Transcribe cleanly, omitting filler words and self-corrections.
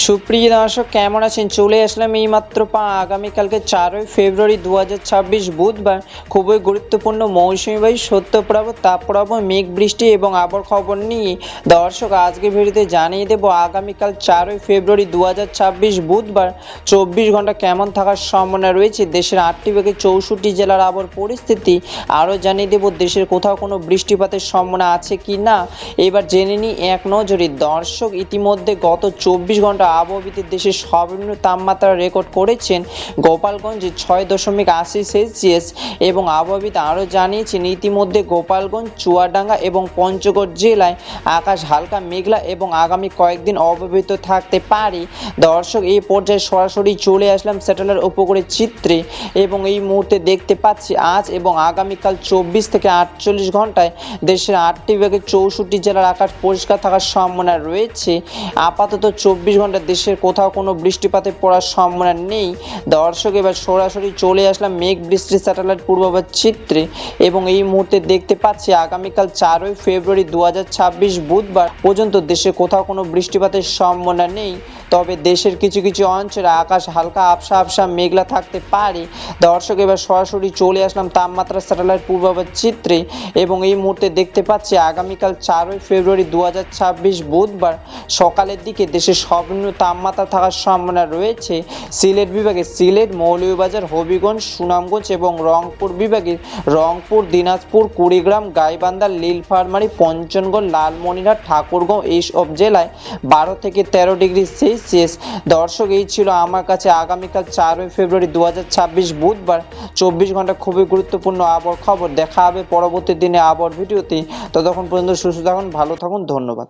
সুপ্রিয় দর্শক কেমন আছেন? চলে আসলাম এইমাত্র আগামীকালকে 4ই ফেব্রুয়ারি 2026 বুধবার খুবই গুরুত্বপূর্ণ মৌসুমিবাহী সত্যপ্রবাহ তাপপ্রবাহ মেঘ বৃষ্টি এবং আবহাওয়ার খবর নিয়ে দর্শক আজকে ভিডিওতে জানিয়ে দেব আগামীকাল 4ই ফেব্রুয়ারি 2026 বুধবার 24 ঘন্টা কেমন থাকার সম্ভাবনা রয়েছে। দেশের 8টি বিভাগে 64 জেলার আবহাওয়ার পরিস্থিতি আরও জানিয়ে দেব দেশের কোথাও কোনো বৃষ্টিপাতের সম্ভাবনা আছে কি না। এবার জেনে নিই এক নজরে। দর্শক ইতিমধ্যে গত 24 ঘন্টা আবহাওয়াবিদের দেশের সর্বনিম্ন তাপমাত্রা রেকর্ড করেছেন গোপালগঞ্জে 6.80 সেলসিয়াস এবং আবহাওয়াবিদ আরও জানিয়েছেন ইতিমধ্যে গোপালগঞ্জ, চুয়াডাঙ্গা এবং পঞ্চগড় জেলায় আকাশ হালকা মেঘলা এবং আগামী কয়েকদিন অব্যবহৃত থাকতে পারে। দর্শক এই পর্যায়ে সরাসরি চলে আসলাম স্যাটেলাইট উপগ্রহের চিত্রে এবং এই মুহূর্তে দেখতে পাচ্ছি আজ এবং আগামীকাল 24 থেকে 48 ঘন্টায় দেশের 8টি বিভাগে 64 জেলার আকাশ পরিষ্কার থাকার সম্ভাবনা রয়েছে। আপাতত 24 ঘন্টা দেশের কোথাও কোনো বৃষ্টিপাতে পড়ার সম্ভাবনা নেই। দর্শক এবার সরাসরি চলে আসলাম মেঘ বৃষ্টির স্যাটেলাইট পূর্বাভাস চিত্রে এবং এই মুহূর্তে দেখতে পাচ্ছি আগামীকাল 4ই ফেব্রুয়ারি 2026 বুধবার পর্যন্ত দেশে কোথাও কোনো বৃষ্টিপাতের সম্ভাবনা নেই। তবে দেশের কিছু কিছু অঞ্চলে আকাশ হালকা আবসা আবসা মেঘলা থাকতে পারে। দর্শক এবার সরাসরি চলে আসলাম তাপমাত্রা স্যাটেলাইট পূর্বাভাস চিত্রে এবং এই মুহূর্তে দেখতে পাচ্ছি আগামীকাল 4ই ফেব্রুয়ারি 2026 বুধবার সকালের দিকে দেশের সর্বনিম্ন তাপমাত্রা থাকার সম্ভাবনা রয়েছে সিলেট বিভাগে সিলেট, মৌলভীবাজার, হবিগঞ্জ, সুনামগঞ্জ এবং রংপুর বিভাগে রংপুর, দিনাজপুর, কুড়িগ্রাম, গাইবান্ধা, নীলফামারী, পঞ্চগড়, লালমনিরহাট, ঠাকুরগাঁও এইসব জেলায় 12 থেকে 13 ডিগ্রি সেলসিয়াস। দর্শক এই ছিল আমার কাছে আগামীকাল 4ই ফেব্রুয়ারি 2026 বুধবার 24 ঘন্টা খুবই গুরুত্বপূর্ণ আবহাওয়ার খবর। দেখা হবে পরবর্তী দিনে আবহাওয়ার ভিডিওতে। ততক্ষণ পর্যন্ত সুস্থ থাকুন, ভালো থাকুন, ধন্যবাদ।